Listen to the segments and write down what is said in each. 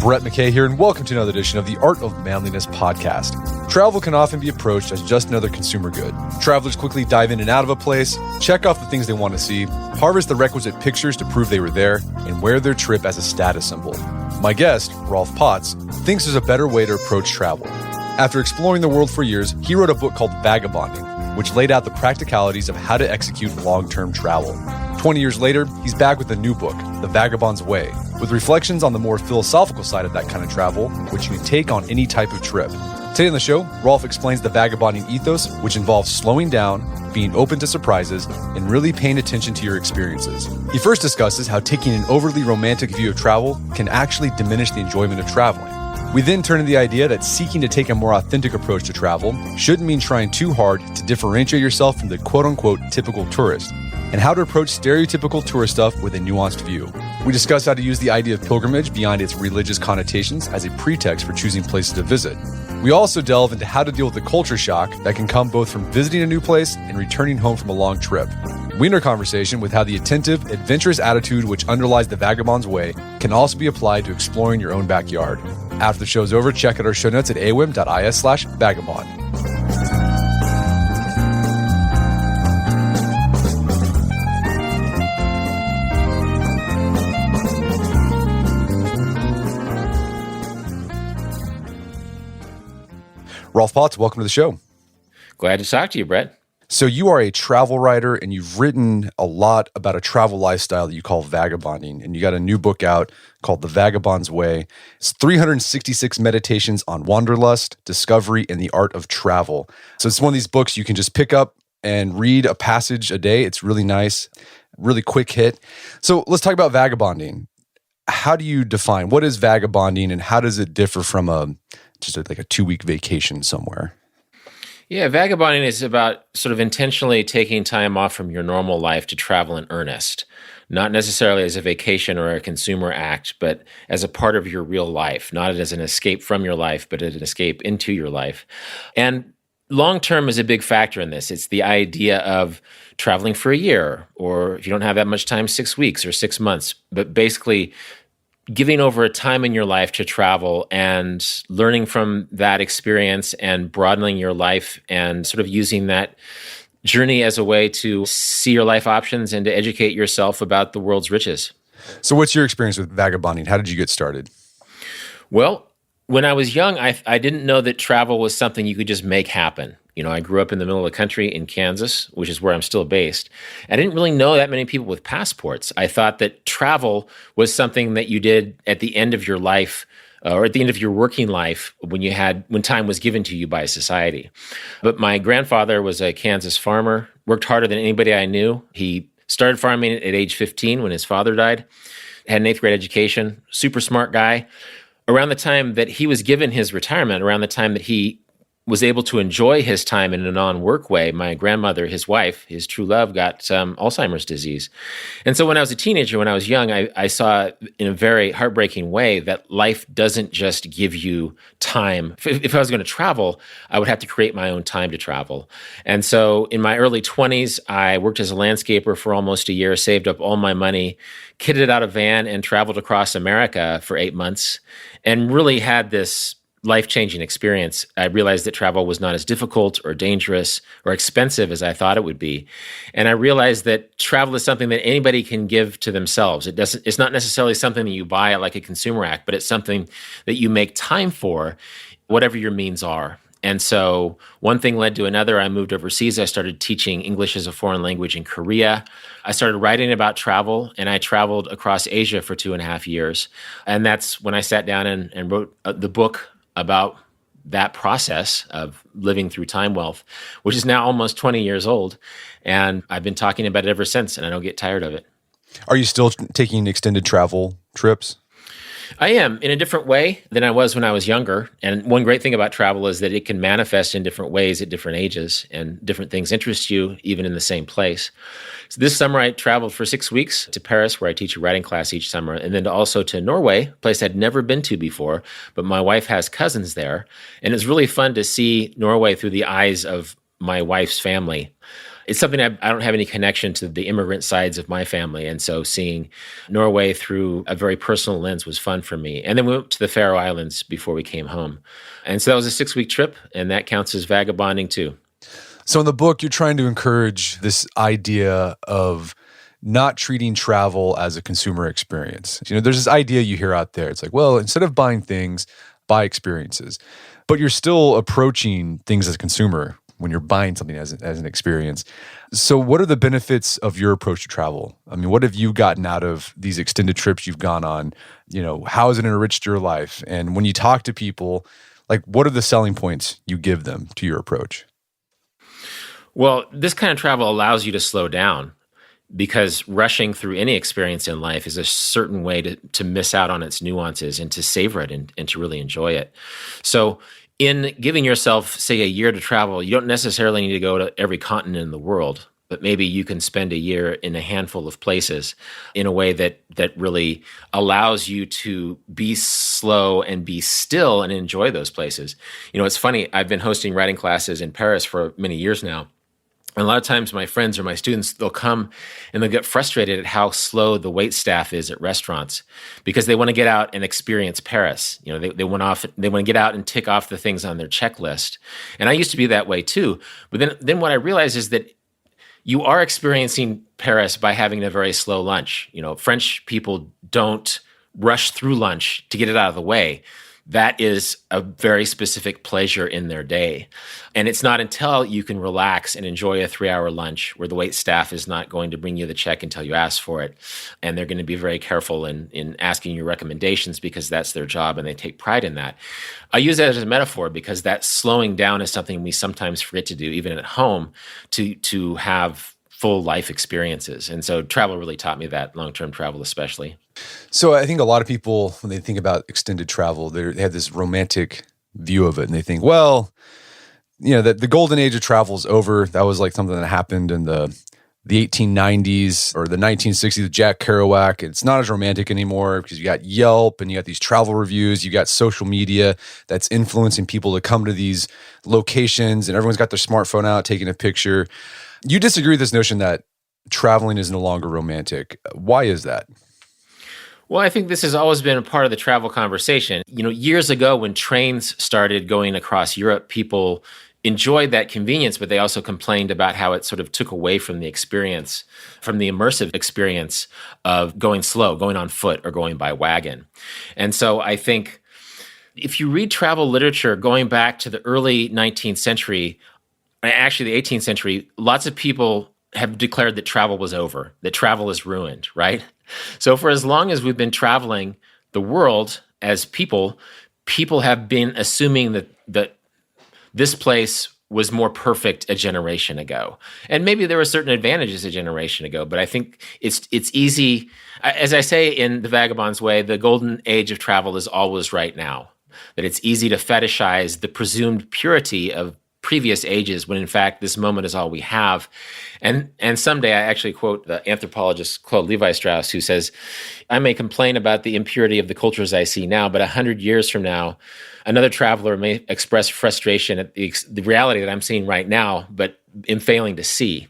Brett McKay here, and welcome to another edition of the Art of Manliness podcast. Travel can often be approached as just another consumer good. Travelers quickly dive in and out of a place, check off the things they want to see, harvest the requisite pictures to prove they were there, and wear their trip as a status symbol. My guest, Rolf Potts, thinks there's a better way to approach travel. After exploring the world for years, he wrote a book called Vagabonding, which laid out the practicalities of how to execute long-term travel. 20 years later, he's back with a new book, The Vagabond's Way, with reflections on the more philosophical side of that kind of travel, which you can take on any type of trip. Today on the show, Rolf explains the vagabonding ethos, which involves slowing down, being open to surprises, and really paying attention to your experiences. He first discusses how taking an overly romantic view of travel can actually diminish the enjoyment of traveling. We then turn to the idea that seeking to take a more authentic approach to travel shouldn't mean trying too hard to differentiate yourself from the quote-unquote typical tourist, and how to approach stereotypical tourist stuff with a nuanced view. We discuss how to use the idea of pilgrimage beyond its religious connotations as a pretext for choosing places to visit. We also delve into how to deal with the culture shock that can come both from visiting a new place and returning home from a long trip. We end our conversation with how the attentive, adventurous attitude which underlies the Vagabond's Way can also be applied to exploring your own backyard. After the show's over, check out our show notes at awim.is/vagabond. Rolf Potts, welcome to the show. Glad to talk to you, Brett. So you are a travel writer, and you've written a lot about a travel lifestyle that you call vagabonding, and you got a new book out called The Vagabond's Way. It's 366 meditations on wanderlust, discovery, and the art of travel. So it's one of these books you can just pick up and read a passage a day. It's really nice, really quick hit. So let's talk about vagabonding. How do you define, what is vagabonding, and how does it differ from just like a 2-week vacation somewhere? Yeah, vagabonding is about sort of intentionally taking time off from your normal life to travel in earnest, not necessarily as a vacation or a consumer act, but as a part of your real life, not as an escape from your life, but as an escape into your life. And long-term is a big factor in this. It's the idea of traveling for a year, or if you don't have that much time, 6 weeks or 6 months, but basically giving over a time in your life to travel and learning from that experience and broadening your life and sort of using that journey as a way to see your life options and to educate yourself about the world's riches. So what's your experience with vagabonding? How did you get started? Well, when I was young, I didn't know that travel was something you could just make happen. You know, I grew up in the middle of the country in Kansas, which is where I'm still based. I didn't really know that many people with passports. I thought that travel was something that you did at the end of your life, or at the end of your working life when time was given to you by society. But my grandfather was a Kansas farmer, worked harder than anybody I knew. He started farming at age 15 when his father died, had an 8th grade education, super smart guy. Around the time that he was given his retirement, around the time that he was able to enjoy his time in a non-work way, my grandmother, his wife, his true love, got Alzheimer's disease. And so when I was a teenager, when I was young, I saw in a very heartbreaking way that life doesn't just give you time. If I was going to travel, I would have to create my own time to travel. And so in my early 20s, I worked as a landscaper for almost a year, saved up all my money, kitted out a van, and traveled across America for 8 months, and really had this life-changing experience. I realized that travel was not as difficult or dangerous or expensive as I thought it would be. And I realized that travel is something that anybody can give to themselves. It's not necessarily something that you buy like a consumer act, but it's something that you make time for, whatever your means are. And so one thing led to another. I moved overseas. I started teaching English as a foreign language in Korea. I started writing about travel, and I traveled across Asia for 2.5 years. And that's when I sat down and wrote the book about that process of living through time wealth, which is now almost 20 years old. And I've been talking about it ever since, and I don't get tired of it. Are you still taking extended travel trips? I am, in a different way than I was when I was younger. And one great thing about travel is that it can manifest in different ways at different ages, and different things interest you even in the same place. So this summer I traveled for 6 weeks to Paris, where I teach a writing class each summer, and then also to Norway, a place I'd never been to before, but my wife has cousins there. And it's really fun to see Norway through the eyes of my wife's family. It's something I don't have any connection to the immigrant sides of my family. And so seeing Norway through a very personal lens was fun for me. And then we went to the Faroe Islands before we came home. And so that was a 6-week trip, and that counts as vagabonding too. So in the book, you're trying to encourage this idea of not treating travel as a consumer experience. There's this idea you hear out there. It's like, well, instead of buying things, buy experiences. But you're still approaching things as a consumer when you're buying something as an experience. So what are the benefits of your approach to travel? I mean, what have you gotten out of these extended trips you've gone on? How has it enriched your life? And when you talk to people, like, what are the selling points you give them to your approach? Well, this kind of travel allows you to slow down, because rushing through any experience in life is a certain way to miss out on its nuances and to savor it and to really enjoy it. So in giving yourself, say, a year to travel, you don't necessarily need to go to every continent in the world, but maybe you can spend a year in a handful of places in a way that really allows you to be slow and be still and enjoy those places. It's funny, I've been hosting writing classes in Paris for many years now. And a lot of times my friends or my students, they'll come and they'll get frustrated at how slow the wait staff is at restaurants, because they want to get out and experience Paris. They want to get out and tick off the things on their checklist. And I used to be that way too. But then what I realized is that you are experiencing Paris by having a very slow lunch. French people don't rush through lunch to get it out of the way. That is a very specific pleasure in their day. And it's not until you can relax and enjoy a 3-hour lunch where the wait staff is not going to bring you the check until you ask for it. And they're going to be very careful in asking you recommendations, because that's their job and they take pride in that. I use that as a metaphor because that slowing down is something we sometimes forget to do, even at home, to have full life experiences. And so travel really taught me that, long-term travel especially. So I think a lot of people, when they think about extended travel, they have this romantic view of it, and they think, well, that the golden age of travel is over. That was like something that happened in the 1890s or the 1960s with Jack Kerouac. It's not as romantic anymore because you got Yelp and you got these travel reviews, you got social media that's influencing people to come to these locations, and everyone's got their smartphone out taking a picture. You disagree with this notion that traveling is no longer romantic. Why is that? Well, I think this has always been a part of the travel conversation. Years ago when trains started going across Europe, people enjoyed that convenience, but they also complained about how it sort of took away from the experience, from the immersive experience of going slow, going on foot, or going by wagon. And so I think if you read travel literature going back to the early 19th century, actually the 18th century, lots of people have declared that travel was over, that travel is ruined, right? So for as long as we've been traveling the world as people have been assuming that this place was more perfect a generation ago. And maybe there were certain advantages a generation ago, but I think it's easy. As I say in The Vagabond's Way, the golden age of travel is always right now, that it's easy to fetishize the presumed purity of previous ages when in fact this moment is all we have. And someday I actually quote the anthropologist Claude Levi-Strauss, who says, I may complain about the impurity of the cultures I see now, but 100 years from now, another traveler may express frustration at the reality that I'm seeing right now, but am failing to see.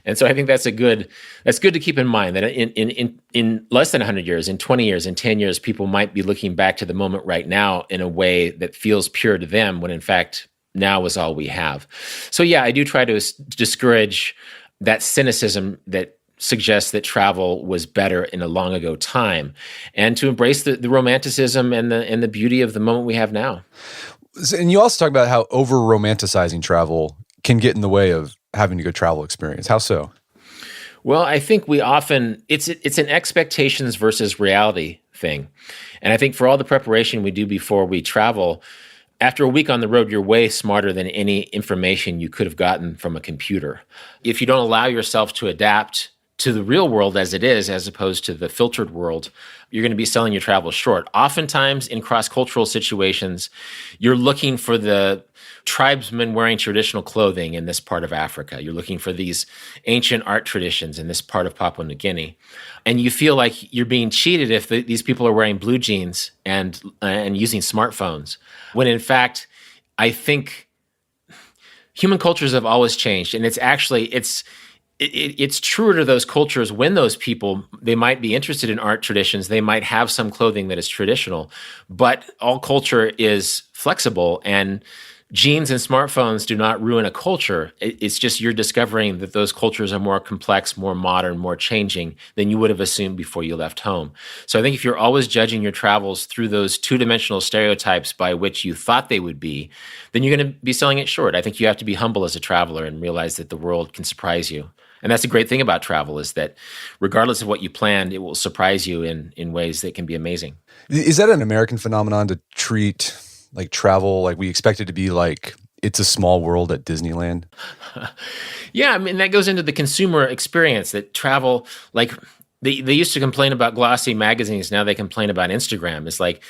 And so I think that's good to keep in mind, that in less than 100 years, in 20 years, in 10 years, people might be looking back to the moment right now in a way that feels pure to them, when in fact now is all we have. So yeah, I do try to discourage that cynicism that suggests that travel was better in a long ago time, and to embrace the romanticism and the beauty of the moment we have now. And you also talk about how over-romanticizing travel can get in the way of having a good travel experience. How so? Well, I think we often, it's an expectations versus reality thing. And I think for all the preparation we do before we travel, after a week on the road, you're way smarter than any information you could have gotten from a computer. If you don't allow yourself to adapt to the real world as it is, as opposed to the filtered world, you're going to be selling your travel short. Oftentimes in cross-cultural situations, you're looking for the tribesmen wearing traditional clothing in this part of Africa. You're looking for these ancient art traditions in this part of Papua New Guinea. And you feel like you're being cheated if these people are wearing blue jeans and using smartphones. When in fact, I think human cultures have always changed. And it's it's truer to those cultures when those people, they might be interested in art traditions, they might have some clothing that is traditional, but all culture is flexible, and jeans and smartphones do not ruin a culture. It's just you're discovering that those cultures are more complex, more modern, more changing than you would have assumed before you left home. So I think if you're always judging your travels through those two-dimensional stereotypes by which you thought they would be, then you're going to be selling it short. I think you have to be humble as a traveler and realize that the world can surprise you. And that's the great thing about travel, is that regardless of what you planned, it will surprise you in ways that can be amazing. Is that an American phenomenon to treat like travel like we expect it to be like It's a Small World at Disneyland? Yeah, I mean, that goes into the consumer experience, that travel, like they used to complain about glossy magazines. Now they complain about Instagram. It's like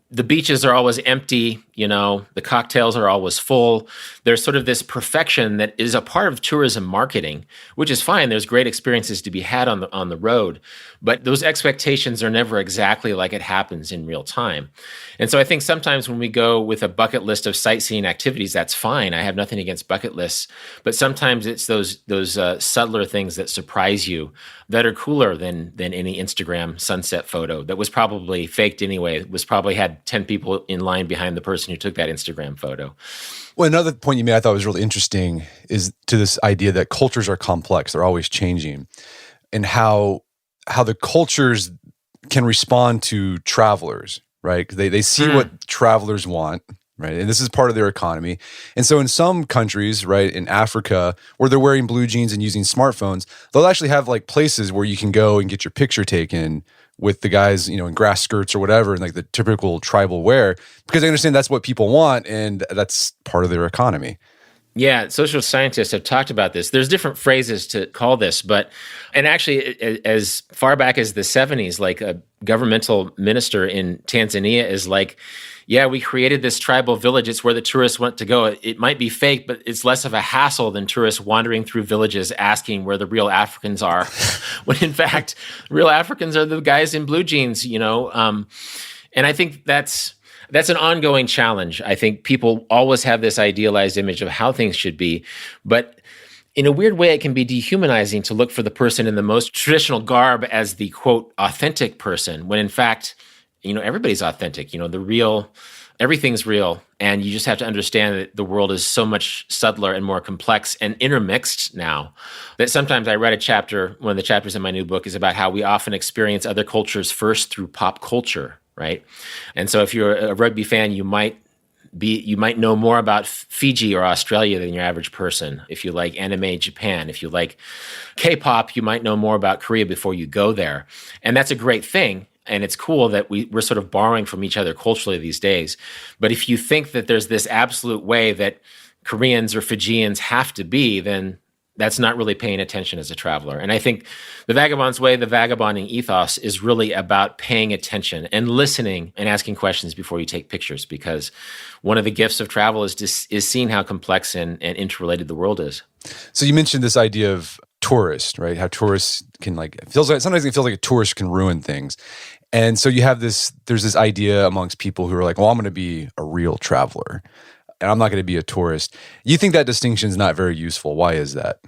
the beaches are always empty, the cocktails are always full. There's sort of this perfection that is a part of tourism marketing, which is fine. There's great experiences to be had on the road, but those expectations are never exactly like it happens in real time. And so I think sometimes when we go with a bucket list of sightseeing activities, that's fine. I have nothing against bucket lists, but sometimes it's those subtler things that surprise you that are cooler than any Instagram sunset photo that was probably faked anyway. It was probably had 10 people in line behind the person who took that Instagram photo. Well, another point you made I thought was really interesting is to this idea that cultures are complex. They're always changing, and how the cultures can respond to travelers, right? 'Cause they see what travelers want, right? And this is part of their economy. And so in some countries, right, in Africa, where they're wearing blue jeans and using smartphones, they'll actually have like places where you can go and get your picture taken with the guys, in grass skirts or whatever, and like the typical tribal wear, because they understand that's what people want, and that's part of their economy. Yeah, social scientists have talked about this. There's different phrases to call this, and actually as far back as the 70s, like a governmental minister in Tanzania is like, yeah, we created this tribal village. It's where the tourists want to go. It might be fake, but it's less of a hassle than tourists wandering through villages asking where the real Africans are, when in fact, real Africans are the guys in blue jeans, And I think that's an ongoing challenge. I think people always have this idealized image of how things should be, but in a weird way, it can be dehumanizing to look for the person in the most traditional garb as the, quote, authentic person, when in fact, everybody's authentic. Everything's real. And you just have to understand that the world is so much subtler and more complex and intermixed now that sometimes I read one of the chapters in my new book is about how we often experience other cultures first through pop culture, right? And so if you're a rugby fan, you might know more about Fiji or Australia than your average person. If you like anime Japan, if you like K-pop, you might know more about Korea before you go there. And that's a great thing. And it's cool that we're sort of borrowing from each other culturally these days. But if you think that there's this absolute way that Koreans or Fijians have to be, then that's not really paying attention as a traveler. And I think the Vagabond's way, the Vagabonding ethos, is really about paying attention and listening and asking questions before you take pictures, because one of the gifts of travel is seeing how complex and interrelated the world is. So you mentioned this idea of tourists, right? How tourists can sometimes it feels like a tourist can ruin things. And so there's this idea amongst people who are like, well, I'm going to be a real traveler and I'm not going to be a tourist. You think that distinction is not very useful. Why is that?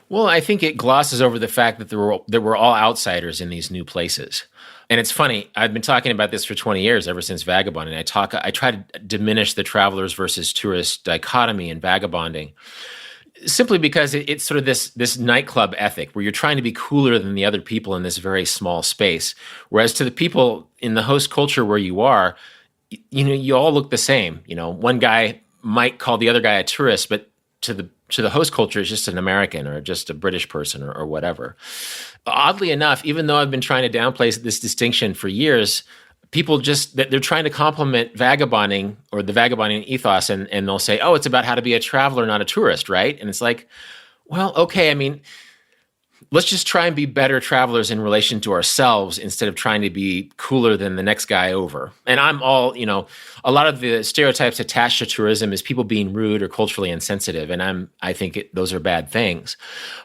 Well, I think it glosses over the fact that there were all outsiders in these new places. And it's funny, I've been talking about this for 20 years, ever since Vagabond, and I try to diminish the travelers versus tourists dichotomy in Vagabonding, simply because it's sort of this nightclub ethic where you're trying to be cooler than the other people in this very small space. Whereas to the people in the host culture where you are, you all look the same. One guy might call the other guy a tourist, but to the host culture, it's just an American or just a British person or whatever. Oddly enough, even though I've been trying to downplay this distinction for years, people they're trying to compliment vagabonding or the vagabonding ethos, and they'll say, oh, it's about how to be a traveler, not a tourist, right? And it's like, well, okay, I mean, let's just try and be better travelers in relation to ourselves instead of trying to be cooler than the next guy over. And I'm all, a lot of the stereotypes attached to tourism is people being rude or culturally insensitive, and I think those are bad things.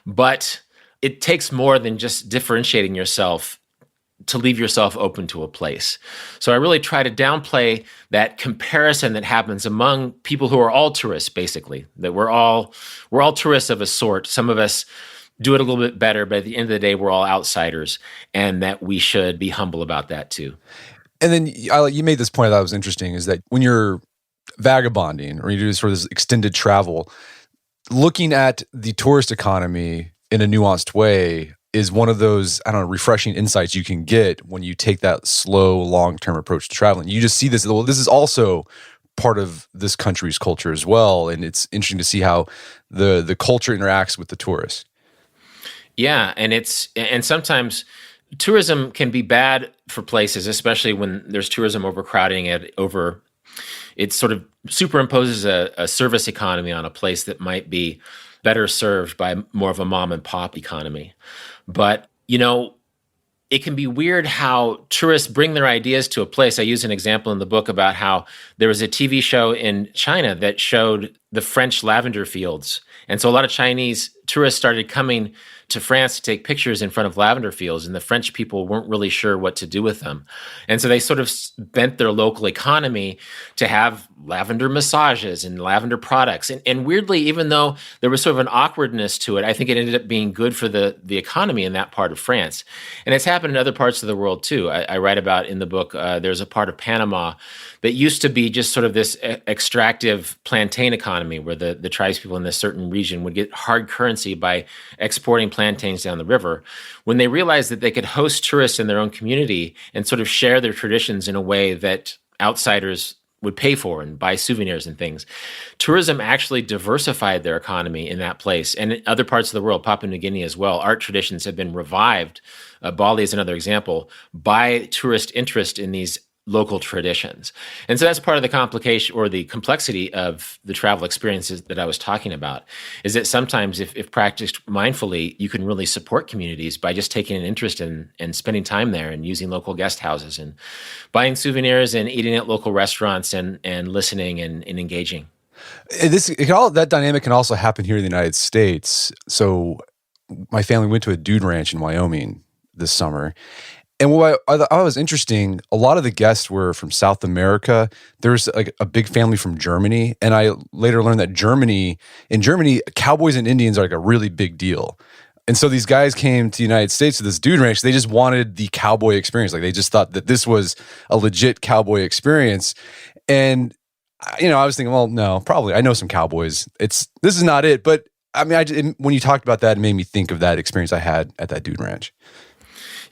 But it takes more than just differentiating yourself to leave yourself open to a place. So I really try to downplay that comparison that happens among people who are all tourists, basically, that we're all tourists of a sort. Some of us do it a little bit better, but at the end of the day, we're all outsiders, and that we should be humble about that too. And then you made this point that was interesting, is that when you're vagabonding or you do sort of this extended travel, looking at the tourist economy in a nuanced way is one of those, I don't know, refreshing insights you can get when you take that slow, long-term approach to traveling. You just see this, well, this is also part of this country's culture as well, and it's interesting to see how the culture interacts with the tourist. Yeah, and sometimes tourism can be bad for places, especially when there's tourism overcrowding it sort of superimposes a service economy on a place that might be better served by more of a mom and pop economy. But, it can be weird how tourists bring their ideas to a place. I use an example in the book about how there was a TV show in China that showed the French lavender fields. And so a lot of Chinese tourists started coming to France to take pictures in front of lavender fields, and the French people weren't really sure what to do with them. And so they sort of bent their local economy to have lavender massages and lavender products. And weirdly, even though there was sort of an awkwardness to it, I think it ended up being good for the economy in that part of France. And it's happened in other parts of the world too. I write about in the book, there's a part of Panama that used to be just sort of this extractive plantain economy where the tribespeople in this certain region would get hard currency by exporting plantains down the river. When they realized that they could host tourists in their own community and sort of share their traditions in a way that outsiders would pay for and buy souvenirs and things, tourism actually diversified their economy in that place. And in other parts of the world, Papua New Guinea as well, art traditions have been revived. Bali is another example, by tourist interest in these local traditions. And so that's part of the complication or the complexity of the travel experiences that I was talking about, is that sometimes if practiced mindfully, you can really support communities by just taking an interest in and spending time there and using local guest houses and buying souvenirs and eating at local restaurants and listening and engaging. That dynamic can also happen here in the United States. So my family went to a dude ranch in Wyoming this summer. And what I thought was interesting, a lot of the guests were from South America. There's like a big family from Germany. And I later learned that in Germany, cowboys and Indians are like a really big deal. And so these guys came to the United States to this dude ranch. They just wanted the cowboy experience. Like they just thought that this was a legit cowboy experience. And, I was thinking, well, no, probably. I know some cowboys. This is not it. But I mean, when you talked about that, it made me think of that experience I had at that dude ranch.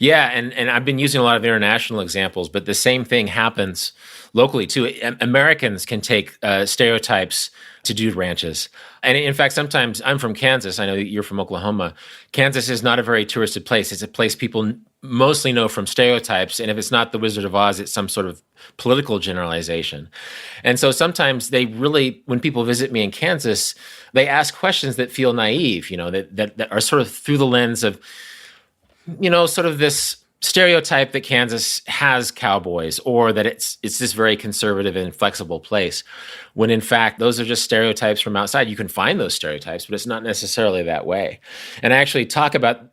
Yeah, and I've been using a lot of international examples, but the same thing happens locally too. Americans can take stereotypes to dude ranches. And in fact, sometimes I'm from Kansas. I know you're from Oklahoma. Kansas is not a very touristed place. It's a place people mostly know from stereotypes. And if it's not the Wizard of Oz, it's some sort of political generalization. And so sometimes when people visit me in Kansas, they ask questions that feel naive, that are sort of through the lens of, sort of this stereotype that Kansas has cowboys, or that it's this very conservative and flexible place, when in fact, those are just stereotypes from outside. You can find those stereotypes, but it's not necessarily that way. And I actually talk about,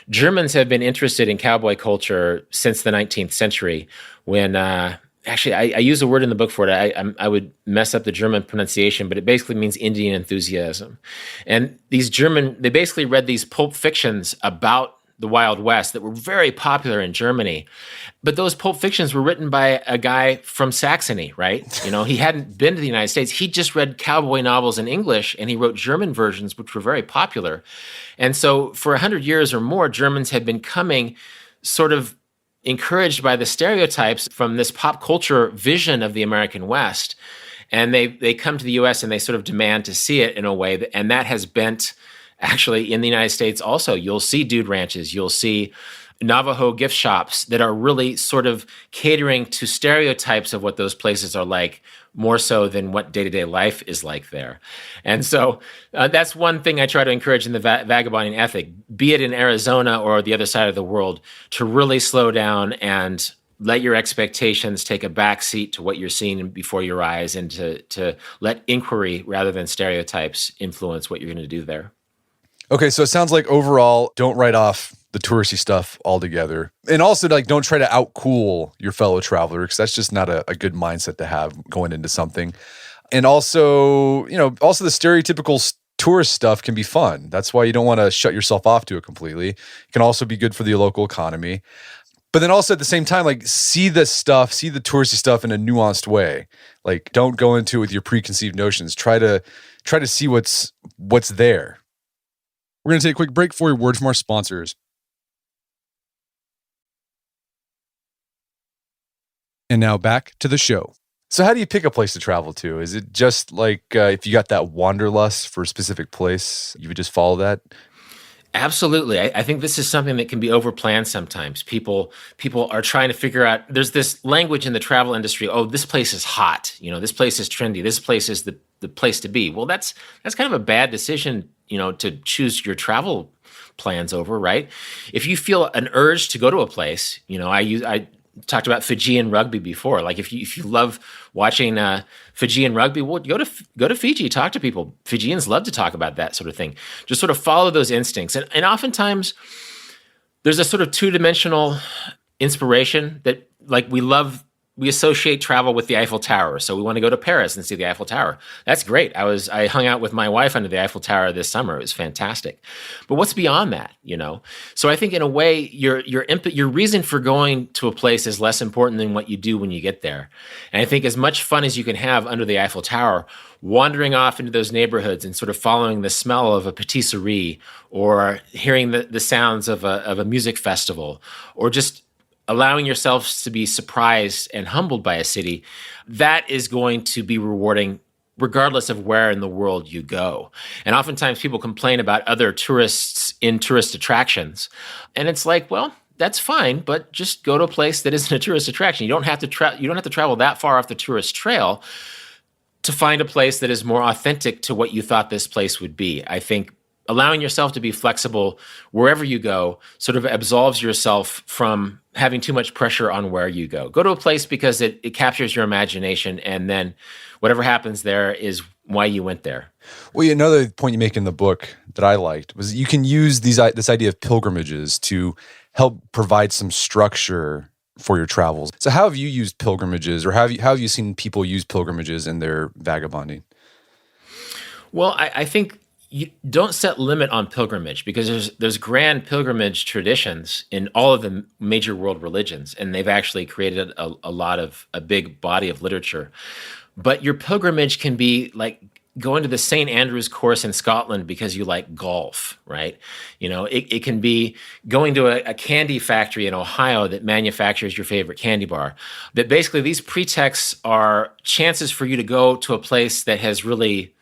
Germans have been interested in cowboy culture since the 19th century when, actually, I use a word in the book for it. I would mess up the German pronunciation, but it basically means Indian enthusiasm. And they basically read these pulp fictions about the Wild West that were very popular in Germany. But those pulp fictions were written by a guy from Saxony, right? He hadn't been to the United States. He just read cowboy novels in English, and he wrote German versions, which were very popular. And so for 100 years or more, Germans had been coming sort of encouraged by the stereotypes from this pop culture vision of the American West. And they come to the U.S. and they sort of demand to see it in a way, and that has bent. Actually, in the United States also, you'll see dude ranches, you'll see Navajo gift shops that are really sort of catering to stereotypes of what those places are like, more so than what day-to-day life is like there. And so that's one thing I try to encourage in the vagabonding ethic, be it in Arizona or the other side of the world, to really slow down and let your expectations take a back seat to what you're seeing before your eyes, and to let inquiry rather than stereotypes influence what you're going to do there. Okay, so it sounds like overall, don't write off the touristy stuff altogether. And also, like, don't try to outcool your fellow traveler, because that's just not a good mindset to have going into something. And also, also the stereotypical tourist stuff can be fun. That's why you don't want to shut yourself off to it completely. It can also be good for the local economy. But then also at the same time, like, see the touristy stuff in a nuanced way. Like, don't go into it with your preconceived notions. Try to see what's there. We're going to take a quick break for a word from our sponsors. And now back to the show. So how do you pick a place to travel to? Is it just like if you got that wanderlust for a specific place, you would just follow that? Absolutely. I think this is something that can be overplanned sometimes. People are trying to figure out, there's this language in the travel industry, oh, this place is hot, this place is trendy, this place is the place to be. Well, that's kind of a bad decision, to choose your travel plans over, right? If you feel an urge to go to a place, I talked about Fijian rugby before. Like if you love watching Fijian rugby, well, go to Fiji, talk to people. Fijians love to talk about that sort of thing. Just sort of follow those instincts. And oftentimes there's a sort of two-dimensional inspiration that, like, we associate travel with the Eiffel Tower. So we want to go to Paris and see the Eiffel Tower. That's great. I hung out with my wife under the Eiffel Tower this summer. It was fantastic. But what's beyond that, So I think in a way, your reason for going to a place is less important than what you do when you get there. And I think as much fun as you can have under the Eiffel Tower, wandering off into those neighborhoods and sort of following the smell of a patisserie, or hearing the sounds of a music festival, or just allowing yourself to be surprised and humbled by a city, that is going to be rewarding regardless of where in the world you go. And oftentimes people complain about other tourists in tourist attractions. And it's like, well, that's fine, but just go to a place that isn't a tourist attraction. You don't have to travel that far off the tourist trail to find a place that is more authentic to what you thought this place would be. I think allowing yourself to be flexible wherever you go sort of absolves yourself from having too much pressure on where you go. Go to a place because it captures your imagination, and then whatever happens there is why you went there. Well, another point you make in the book that I liked was you can use this idea of pilgrimages to help provide some structure for your travels. So how have you used pilgrimages, or how have you seen people use pilgrimages in their vagabonding? Well, I think you don't set limit on pilgrimage, because there's grand pilgrimage traditions in all of the major world religions, and they've actually created a big body of literature. But your pilgrimage can be like going to the St. Andrew's course in Scotland because you like golf, right? It can be going to a candy factory in Ohio that manufactures your favorite candy bar. That basically these pretexts are chances for you to go to a place that has really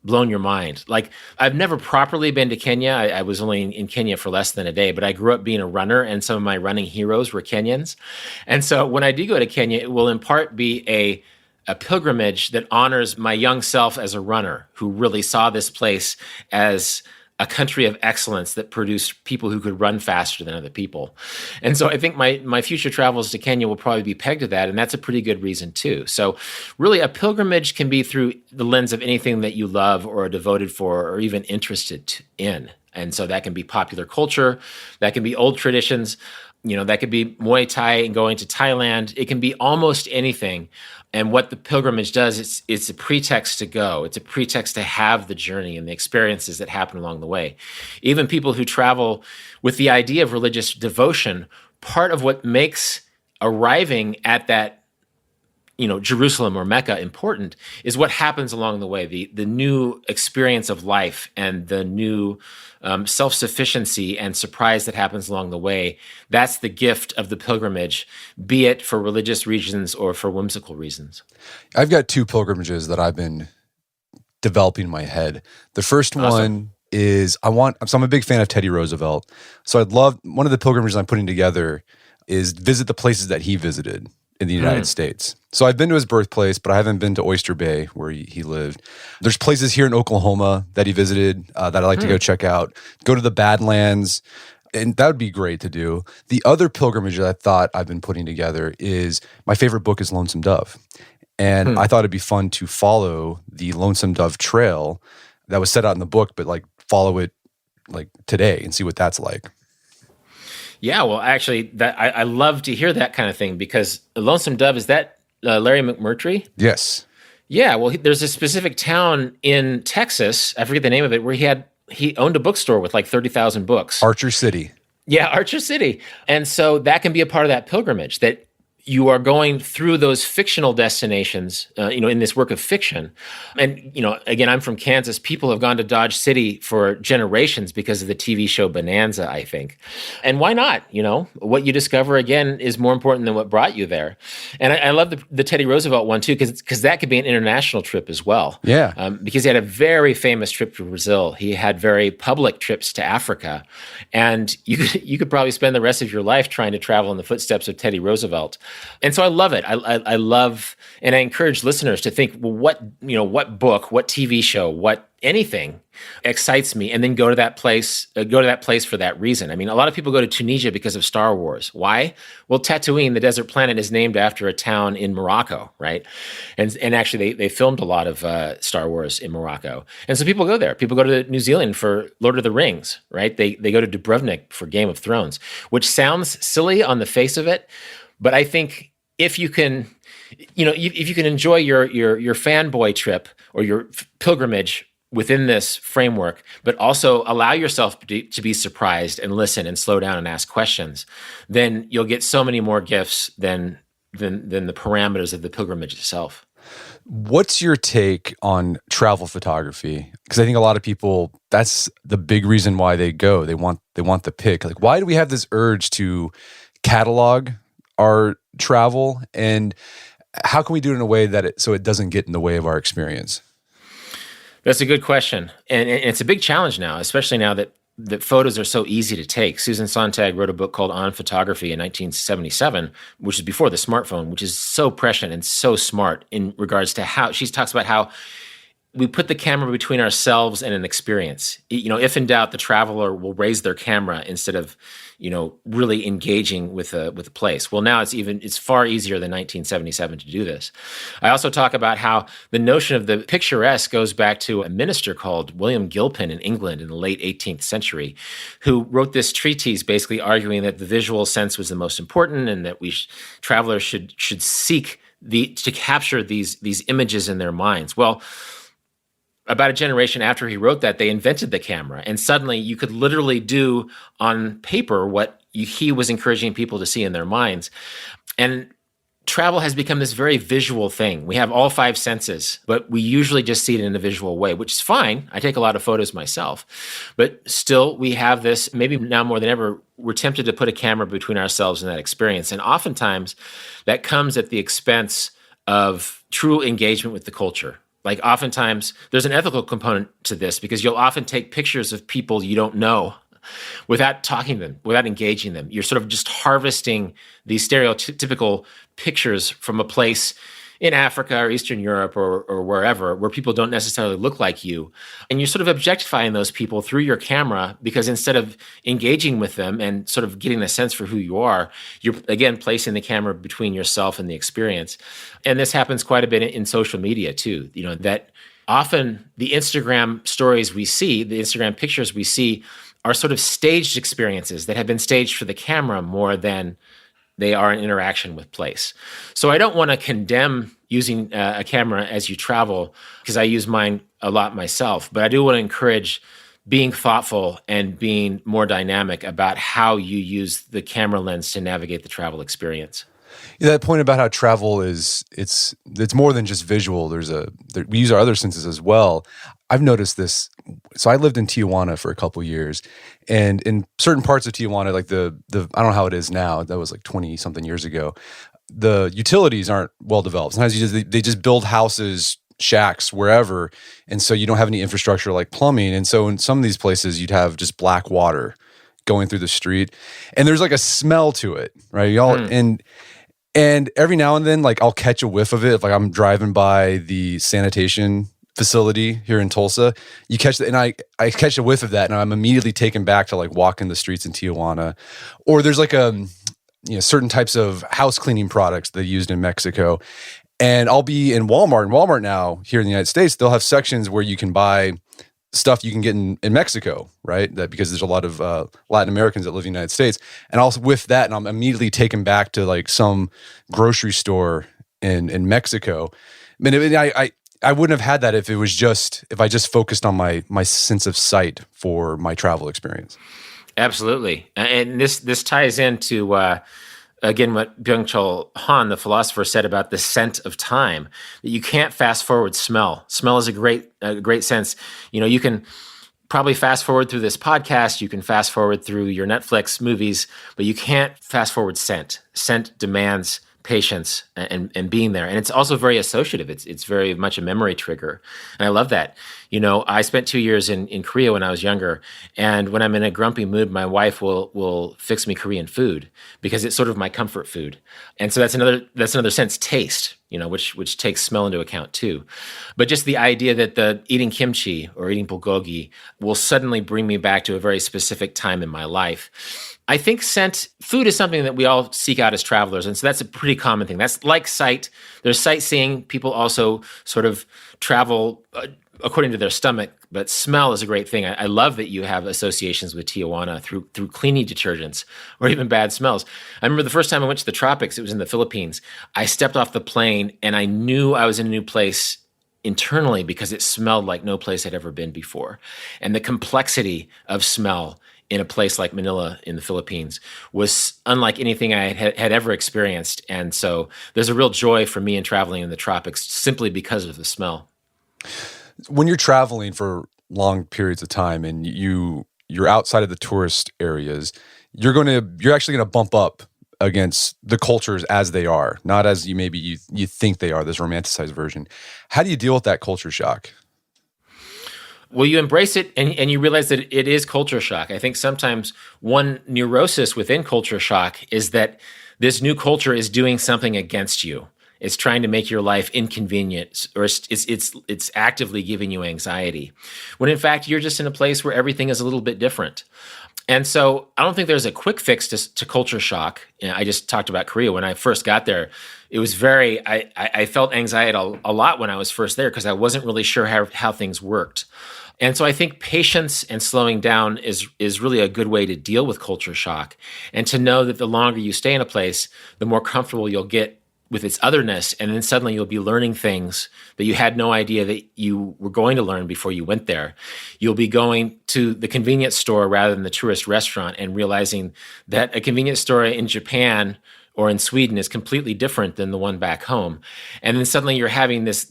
blown your mind. Like, I've never properly been to Kenya. I was only in Kenya for less than a day, but I grew up being a runner, and some of my running heroes were Kenyans. And so when I do go to Kenya, it will in part be a pilgrimage that honors my young self as a runner who really saw this place as a country of excellence that produced people who could run faster than other people. And so I think my future travels to Kenya will probably be pegged to that, and that's a pretty good reason too. So really, a pilgrimage can be through the lens of anything that you love or are devoted for or even interested in. And so that can be popular culture, that can be old traditions, that could be Muay Thai and going to Thailand. It can be almost anything. And what the pilgrimage does, it's a pretext to go. It's a pretext to have the journey and the experiences that happen along the way. Even people who travel with the idea of religious devotion, part of what makes arriving at that, Jerusalem or Mecca important is what happens along the way, the new experience of life and the new self-sufficiency and surprise that happens along the way. That's the gift of the pilgrimage, be it for religious reasons or for whimsical reasons. I've got two pilgrimages that I've been developing in my head. The first one is I'm a big fan of Teddy Roosevelt. So one of the pilgrimages I'm putting together is visit the places that he visited in the United States. So I've been to his birthplace, but I haven't been to Oyster Bay where he lived. There's places here in Oklahoma that he visited that I'd like to go check out. Go to the Badlands, and that would be great to do. The other pilgrimage that I thought I've been putting together is, my favorite book is Lonesome Dove. And I thought it'd be fun to follow the Lonesome Dove trail that was set out in the book, but like follow it like today and see what that's like. Yeah, well, actually, that I love to hear that kind of thing because Lonesome Dove, is that Larry McMurtry? Yes. Yeah, well, there's a specific town in Texas, I forget the name of it, where he owned a bookstore with like 30,000 books. Archer City. Yeah, Archer City. And so that can be a part of that pilgrimage, that you are going through those fictional destinations, in this work of fiction. And, again, I'm from Kansas. People have gone to Dodge City for generations because of the TV show Bonanza, I think. And why not? What you discover, again, is more important than what brought you there. And I love the Teddy Roosevelt one, too, because that could be an international trip as well. Yeah. Because he had a very famous trip to Brazil. He had very public trips to Africa. And you could probably spend the rest of your life trying to travel in the footsteps of Teddy Roosevelt. And so I love it. I love, and I encourage listeners to think, well, what book, what TV show, what anything excites me, and then go to that place for that reason. I mean, a lot of people go to Tunisia because of Star Wars. Why? Well, Tatooine, the desert planet, is named after a town in Morocco, right? And actually, they filmed a lot of Star Wars in Morocco. And so people go there. People go to New Zealand for Lord of the Rings, right? They go to Dubrovnik for Game of Thrones, which sounds silly on the face of it, but I think if you can, if you can enjoy your fanboy trip or your pilgrimage within this framework, but also allow yourself to be surprised and listen and slow down and ask questions, then you'll get so many more gifts than the parameters of the pilgrimage itself. What's your take on travel photography? Because I think a lot of people, that's the big reason why they go. They want the pic. Like, why do we have this urge to catalog our travel, and how can we do it in a way that so it doesn't get in the way of our experience? That's a good question. And it's a big challenge now, especially now that photos are so easy to take. Susan Sontag wrote a book called On Photography in 1977, which is before the smartphone, which is so prescient and so smart in regards to how she talks about how we put the camera between ourselves and an experience. If in doubt, the traveler will raise their camera instead of, really engaging with a place. Well, now it's far easier than 1977 to do this. I also talk about how the notion of the picturesque goes back to a minister called William Gilpin in England in the late 18th century, who wrote this treatise basically arguing that the visual sense was the most important and that travelers should seek to capture these images in their minds. Well, about a generation after he wrote that, they invented the camera, and suddenly you could literally do on paper what he was encouraging people to see in their minds. And travel has become this very visual thing. We have all five senses, but we usually just see it in a visual way, which is fine. I take a lot of photos myself, but still we have this, maybe now more than ever, we're tempted to put a camera between ourselves and that experience. And oftentimes that comes at the expense of true engagement with the culture. Like oftentimes there's an ethical component to this because you'll often take pictures of people you don't know without talking to them, without engaging them. You're sort of just harvesting these stereotypical pictures from a place in Africa or Eastern Europe or wherever where people don't necessarily look like you. And you're sort of objectifying those people through your camera because instead of engaging with them and sort of getting a sense for who you are, you're, again, placing the camera between yourself and the experience. And this happens quite a bit in social media too, that often the Instagram stories we see, the Instagram pictures we see are sort of staged experiences that have been staged for the camera more than they are an interaction with place. So I don't want to condemn using a camera as you travel because I use mine a lot myself, but I do want to encourage being thoughtful and being more dynamic about how you use the camera lens to navigate the travel experience. Yeah, that point about how travel it's more than just visual. We use our other senses as well. I've noticed this. So I lived in Tijuana for a couple of years, and in certain parts of Tijuana, like the I don't know how it is now. That was like 20 something years ago. The utilities aren't well developed. Sometimes they just build houses, shacks, wherever, and so you don't have any infrastructure like plumbing. And so in some of these places, you'd have just black water going through the street, and there's like a smell to it, right? Y'all and every now and then, like I'll catch a whiff of it. If like I'm driving by the sanitation facility here in Tulsa, you catch that, and I catch a whiff of that, and I'm immediately taken back to like walking the streets in Tijuana. Or there's like certain types of house cleaning products they used in Mexico, and I'll be in Walmart. And Walmart now here in the United States, they'll have sections where you can buy stuff you can get in Mexico, right? That because there's a lot of Latin Americans that live in the United States. And also with that, and I'm immediately taken back to like some grocery store in Mexico. I mean, I wouldn't have had that if I just focused on my sense of sight for my travel experience. Absolutely. And this ties into again, what Byung-Chul Han, the philosopher, said about the scent of time, that you can't fast forward smell. Smell is a great sense. You can probably fast forward through this podcast, you can fast forward through your Netflix movies, but you can't fast forward scent. Scent demands patience and being there. And it's also very associative. It's very much a memory trigger. And I love that. I spent 2 years in Korea when I was younger. And when I'm in a grumpy mood, my wife will fix me Korean food because it's sort of my comfort food. And so that's another sense, taste, which takes smell into account too. But just the idea that the eating kimchi or eating bulgogi will suddenly bring me back to a very specific time in my life. I think food is something that we all seek out as travelers. And so that's a pretty common thing. That's like sight. There's sightseeing. People also sort of travel according to their stomach, but smell is a great thing. I love that you have associations with Tijuana through cleaning detergents or even bad smells. I remember the first time I went to the tropics, it was in the Philippines. I stepped off the plane and I knew I was in a new place internally because it smelled like no place I'd ever been before. And the complexity of smell in a place like Manila in the Philippines was unlike anything I had ever experienced. And so there's a real joy for me in traveling in the tropics simply because of the smell. When you're traveling for long periods of time and you're outside of the tourist areas, you're actually going to bump up against the cultures as they are, not as you think they are, this romanticized version. How do you deal with that culture shock? Well, you embrace it and you realize that it is culture shock. I think sometimes one neurosis within culture shock is that this new culture is doing something against you. It's trying to make your life inconvenient, or it's actively giving you anxiety. When in fact, you're just in a place where everything is a little bit different. And so I don't think there's a quick fix to culture shock. I just talked about Korea. When I first got there, it was I felt anxiety a lot when I was first there because I wasn't really sure how things worked. And so I think patience and slowing down is really a good way to deal with culture shock, and to know that the longer you stay in a place, the more comfortable you'll get with its otherness, and then suddenly you'll be learning things that you had no idea that you were going to learn before you went there. You'll be going to the convenience store rather than the tourist restaurant and realizing that a convenience store in Japan or in Sweden is completely different than the one back home. And then suddenly you're having this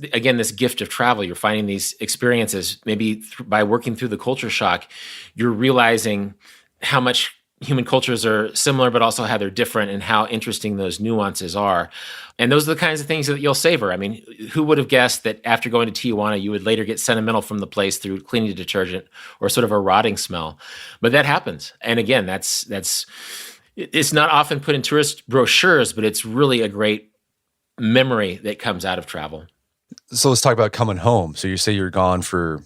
gift of travel. You're finding these experiences, maybe by working through the culture shock, you're realizing how much human cultures are similar, but also how they're different and how interesting those nuances are. And those are the kinds of things that you'll savor. I mean, who would have guessed that after going to Tijuana, you would later get sentimental from the place through cleaning detergent or sort of a rotting smell? But that happens. And again, it's not often put in tourist brochures, but it's really a great memory that comes out of travel. So let's talk about coming home. So you say you're gone for,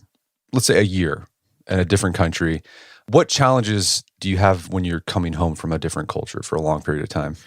let's say, a year in a different country. What challenges do you have when you're coming home from a different culture for a long period of time?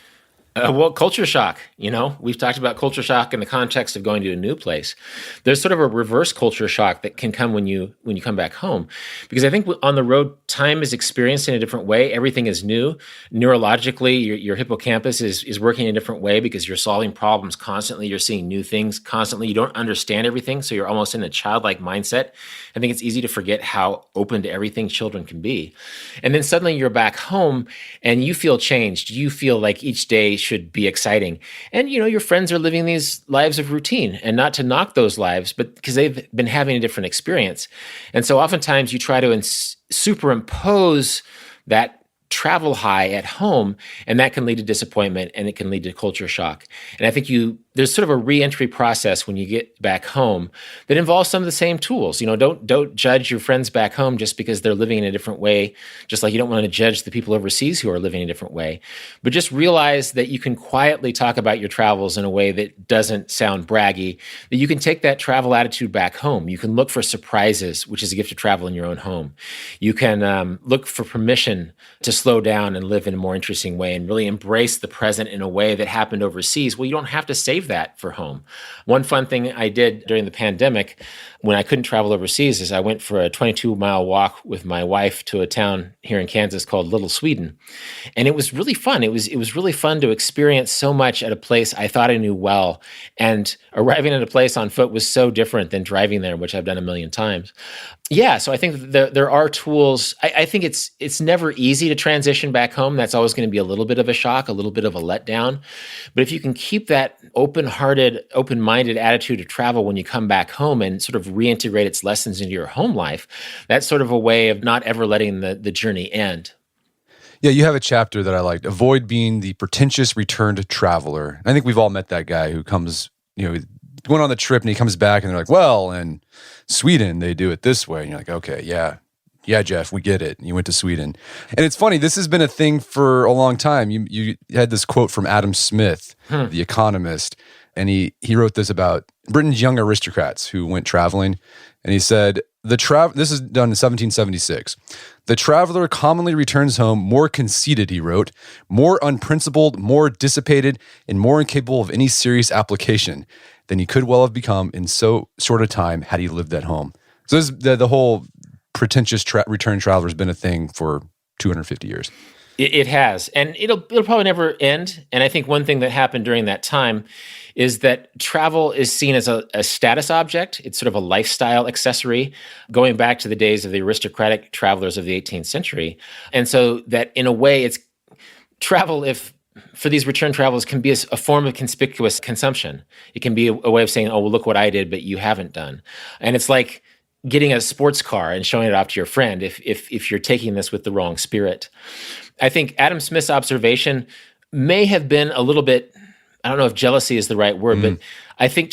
Well, culture shock, we've talked about culture shock in the context of going to a new place. There's sort of a reverse culture shock that can come when you come back home. Because I think on the road, time is experienced in a different way. Everything is new. Neurologically, your hippocampus is working in a different way because you're solving problems constantly. You're seeing new things constantly. You don't understand everything, so you're almost in a childlike mindset. I think it's easy to forget how open to everything children can be. And then suddenly you're back home and you feel changed. You feel like each day should be exciting. And, your friends are living these lives of routine, and not to knock those lives, but because they've been having a different experience. And so oftentimes you try to superimpose that travel high at home, and that can lead to disappointment and it can lead to culture shock. And I think there's sort of a re-entry process when you get back home that involves some of the same tools. Don't judge your friends back home just because they're living in a different way, just like you don't want to judge the people overseas who are living in a different way. But just realize that you can quietly talk about your travels in a way that doesn't sound braggy, that you can take that travel attitude back home. You can look for surprises, which is a gift of travel in your own home. You can look for permission to slow down and live in a more interesting way and really embrace the present in a way that happened overseas. Well, you don't have to save that for home. One fun thing I did during the pandemic when I couldn't travel overseas is I went for a 22-mile walk with my wife to a town here in Kansas called Little Sweden. And it was really fun. It was really fun to experience so much at a place I thought I knew well. And arriving at a place on foot was so different than driving there, which I've done a million times. Yeah, so I think there are tools. I think it's never easy to transition back home. That's always going to be a little bit of a shock, a little bit of a letdown. But if you can keep that open-hearted, open-minded attitude to travel when you come back home and sort of reintegrate its lessons into your home life, that's sort of a way of not ever letting the journey end. Yeah, you have a chapter that I liked. Avoid being the pretentious returned traveler. I think we've all met that guy who comes, going on the trip and he comes back and they're like, well, in Sweden, they do it this way. And you're like, okay, yeah, Jeff, we get it. And you went to Sweden. And it's funny, this has been a thing for a long time. You had this quote from Adam Smith, the economist, and he wrote this about Britain's young aristocrats who went traveling. And he said, this is done in 1776. The traveler commonly returns home more conceited, he wrote, more unprincipled, more dissipated, and more incapable of any serious application than he could well have become in so short a time had he lived at home. So this, the whole pretentious return traveler has been a thing for 250 years. It has, and it'll probably never end. And I think one thing that happened during that time is that travel is seen as a status object. It's sort of a lifestyle accessory, going back to the days of the aristocratic travelers of the 18th century. And so that in a way, it's travel, if for these return travelers, can be a form of conspicuous consumption. It can be a way of saying, oh, well, look what I did, but you haven't done. And it's like getting a sports car and showing it off to your friend if you're taking this with the wrong spirit. I think Adam Smith's observation may have been a little bit, I don't know if jealousy is the right word, but I think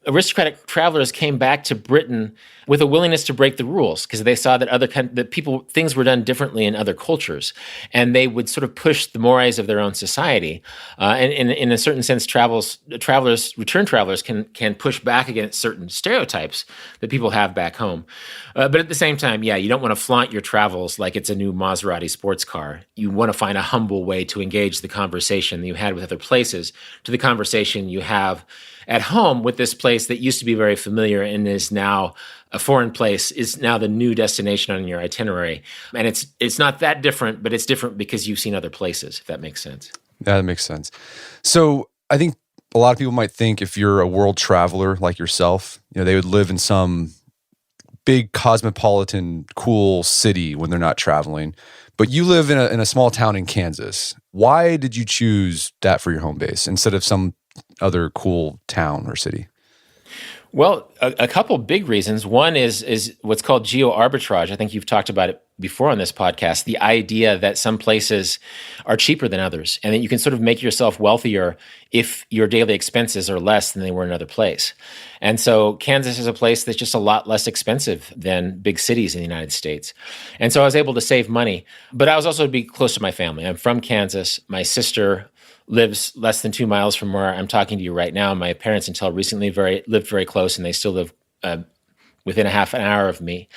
aristocratic travelers came back to Britain with a willingness to break the rules because they saw that things were done differently in other cultures, and they would sort of push the mores of their own society. And in a certain sense, return travelers can push back against certain stereotypes that people have back home. But at the same time, yeah, you don't want to flaunt your travels like it's a new Maserati sports car. You want to find a humble way to engage the conversation that you had with other places to the conversation you have at home with this place that used to be very familiar and is now a foreign place, is now the new destination on your itinerary. And it's not that different, but it's different because you've seen other places, if that makes sense. Yeah, that makes sense. So I think a lot of people might think if you're a world traveler like yourself, they would live in some big cosmopolitan, cool city when they're not traveling. But you live in a small town in Kansas. Why did you choose that for your home base instead of some other cool town or city? Well, a couple big reasons. One is what's called geo-arbitrage. I think you've talked about it before on this podcast, the idea that some places are cheaper than others and that you can sort of make yourself wealthier if your daily expenses are less than they were in another place. And so Kansas is a place that's just a lot less expensive than big cities in the United States. And so I was able to save money, but I was also to be close to my family. I'm from Kansas. My sister lives less than 2 miles from where I'm talking to you right now. My parents, until recently, lived very close, and they still live within a half an hour of me.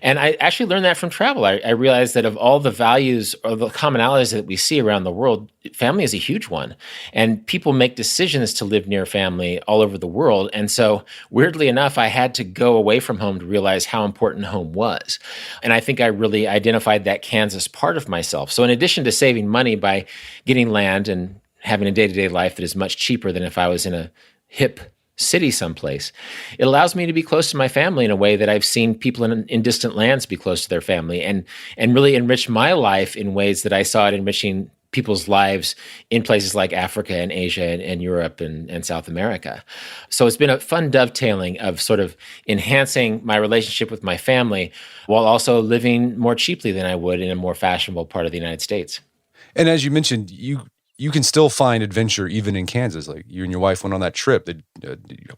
And I actually learned that from travel. I realized that of all the values or the commonalities that we see around the world, family is a huge one. And people make decisions to live near family all over the world. And so weirdly enough, I had to go away from home to realize how important home was. And I think I really identified that Kansas part of myself. So in addition to saving money by getting land and having a day-to-day life that is much cheaper than if I was in a hip city someplace, it allows me to be close to my family in a way that I've seen people in distant lands be close to their family and really enrich my life in ways that I saw it enriching people's lives in places like Africa and Asia and Europe and South America. So it's been a fun dovetailing of sort of enhancing my relationship with my family while also living more cheaply than I would in a more fashionable part of the United States. And as you mentioned, you can still find adventure even in Kansas. Like you and your wife went on that trip. They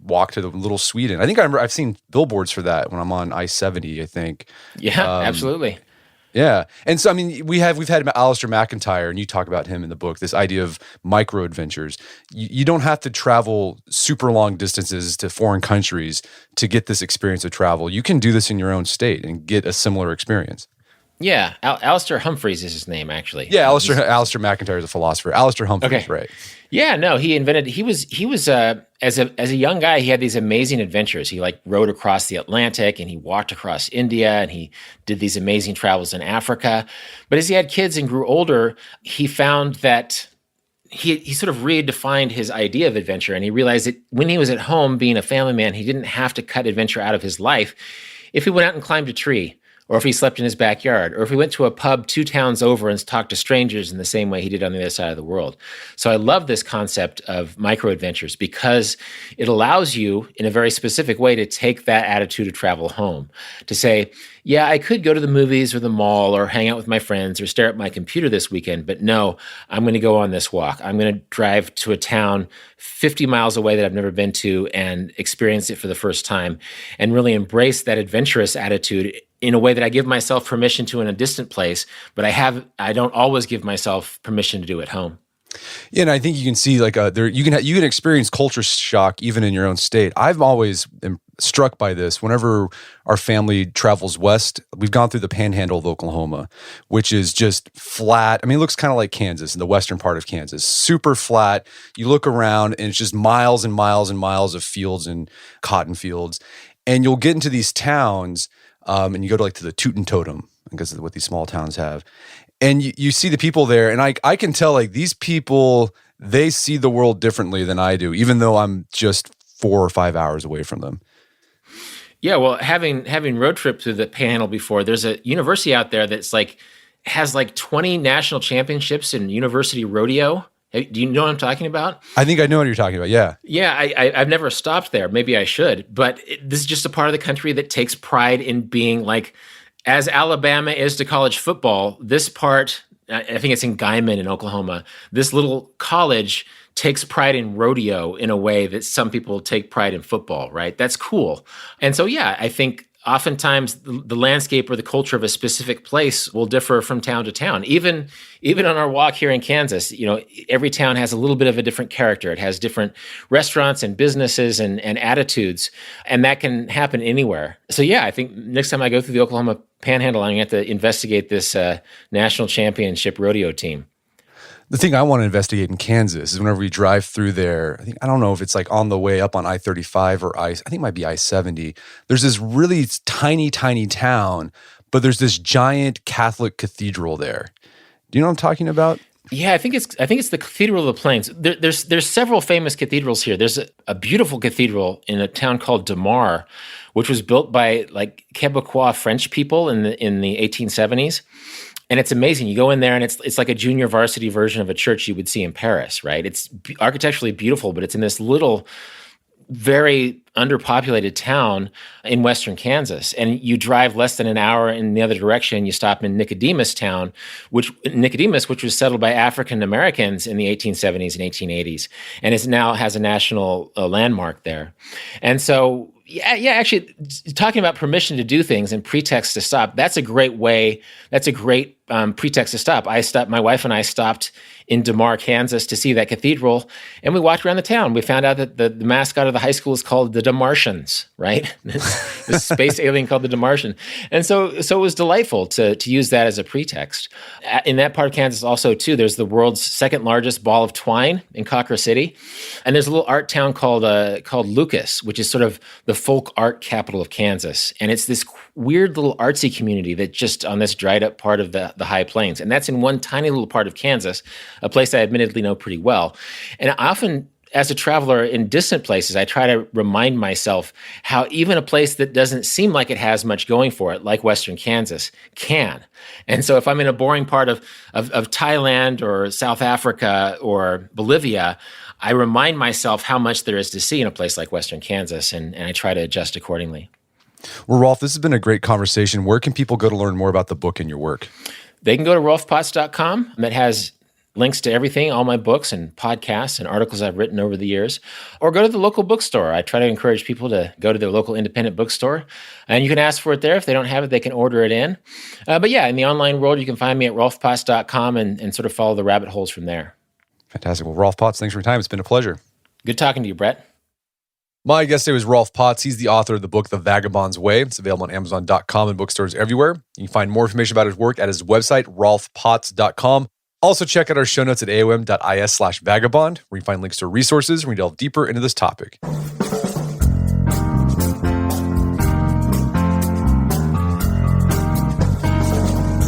walked to the Little Sweden. I think I've seen billboards for that when I'm on I-70, I think. Yeah, absolutely. Yeah. And so, I mean, we've had Alistair McIntyre, and you talk about him in the book, this idea of micro adventures. You don't have to travel super long distances to foreign countries to get this experience of travel. You can do this in your own state and get a similar experience. Yeah, Alistair Humphreys is his name, actually. Yeah, Alistair McIntyre is a philosopher. Alistair Humphreys, Okay. right? Yeah, no, he was as a young guy, he had these amazing adventures. He like rode across the Atlantic and he walked across India and he did these amazing travels in Africa. But as he had kids and grew older, he found that he sort of redefined his idea of adventure, and he realized that when he was at home being a family man, he didn't have to cut adventure out of his life if he went out and climbed a tree, or if he slept in his backyard, or if he went to a pub 2 towns over and talked to strangers in the same way he did on the other side of the world. So I love this concept of micro adventures because it allows you in a very specific way to take that attitude of travel home, to say, yeah, I could go to the movies or the mall or hang out with my friends or stare at my computer this weekend, but no, I'm going to go on this walk. I'm going to drive to a town 50 miles away that I've never been to and experience it for the first time and really embrace that adventurous attitude in a way that I give myself permission to in a distant place, but I don't always give myself permission to do at home. Yeah, and I think you can see like you can experience culture shock even in your own state. I've always am struck by this. Whenever our family travels west, we've gone through the Panhandle of Oklahoma, which is just flat. I mean, it looks kind of like Kansas in the western part of Kansas, super flat. You look around and it's just miles and miles and miles of fields and cotton fields, and you'll get into these towns, and you go to the Tootin' Totem because of what these small towns have. And you see the people there, and I can tell like these people, they see the world differently than I do, even though I'm just 4 or 5 hours away from them. Yeah, well, having road trip through the Panhandle before, there's a university out there that's has 20 national championships in university rodeo. Hey, do you know what I'm talking about? I think I know what you're talking about, yeah. Yeah, I've never stopped there. Maybe I should. But this is just a part of the country that takes pride in being as Alabama is to college football, this part, I think it's in Guyman in Oklahoma, this little college takes pride in rodeo in a way that some people take pride in football, right? That's cool. And so, yeah, I think oftentimes the landscape or the culture of a specific place will differ from town to town. Even on our walk here in Kansas, every town has a little bit of a different character. It has different restaurants and businesses and attitudes, and that can happen anywhere. So yeah, I think next time I go through the Oklahoma Panhandle, I'm going to have to investigate this national championship rodeo team. The thing I want to investigate in Kansas is whenever we drive through there, I don't know if it's on the way up on I-35 or I think it might be I-70. There's this really tiny, tiny town, but there's this giant Catholic cathedral there. Do you know what I'm talking about? Yeah, I think it's the Cathedral of the Plains. There's several famous cathedrals here. There's a beautiful cathedral in a town called Damar, which was built by Quebecois French people in the 1870s. And it's amazing. You go in there and it's like a junior varsity version of a church you would see in Paris, right? It's architecturally beautiful, but it's in this little, very underpopulated town in western Kansas. And you drive less than an hour in the other direction. You stop in Nicodemus town, which was settled by African Americans in the 1870s and 1880s, and it now has a national landmark there. And so, yeah, actually, talking about permission to do things and pretext to stop, that's a great way. That's a great pretext to stop. My wife and I stopped in Damar, Kansas to see that cathedral, and we walked around the town. We found out that the mascot of the high school is called the Damartians, right? This space alien called the Damartian. And so it was delightful to use that as a pretext. In that part of Kansas also, too, there's the world's second largest ball of twine in Cockrell City. And there's a little art town called Lucas, which is sort of the folk art capital of Kansas. And it's this weird little artsy community that just on this dried up part of the High Plains. And that's in one tiny little part of Kansas, a place I admittedly know pretty well. And I often, as a traveler in distant places, I try to remind myself how even a place that doesn't seem like it has much going for it, like Western Kansas, can. And so if I'm in a boring part of Thailand or South Africa or Bolivia, I remind myself how much there is to see in a place like Western Kansas, and I try to adjust accordingly. Well, Rolf, this has been a great conversation. Where can people go to learn more about the book and your work? They can go to rolfpotts.com. That has links to everything, all my books and podcasts and articles I've written over the years, or go to the local bookstore. I try to encourage people to go to their local independent bookstore, and you can ask for it there. If they don't have it, they can order it in. But yeah, in the online world, you can find me at rolfpotts.com and sort of follow the rabbit holes from there. Fantastic. Well, Rolf Potts, thanks for your time. It's been a pleasure. Good talking to you, Brett. My guest today was Rolf Potts. He's the author of the book, The Vagabond's Way. It's available on Amazon.com and bookstores everywhere. You can find more information about his work at his website, rolfpotts.com. Also, check out our show notes at aom.is/vagabond, where you find links to resources where we delve deeper into this topic.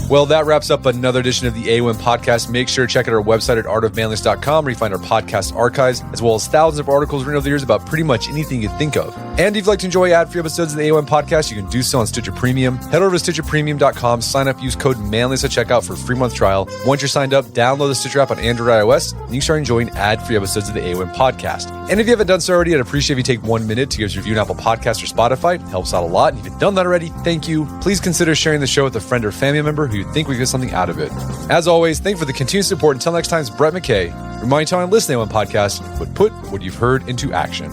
Well, that wraps up another edition of the AOM podcast. Make sure to check out our website at artofmanliness.com, where you find our podcast archives, as well as thousands of articles written over the years about pretty much anything you think of. And if you'd like to enjoy ad-free episodes of the AOM podcast, you can do so on Stitcher Premium. Head over to StitcherPremium.com, sign up, use code Manliness at checkout for a free month trial. Once you're signed up, download the Stitcher app on Android or iOS, and you can start enjoying ad-free episodes of the AOM podcast. And if you haven't done so already, I'd appreciate if you take 1 minute to give us a review on Apple Podcasts or Spotify. It helps out a lot. And if you've done that already, thank you. Please consider sharing the show with a friend or family member who you think would get something out of it. As always, thank you for the continued support. Until next time, it's Brett McKay. Remind you to listen to the AOM podcast, but put what you've heard into action.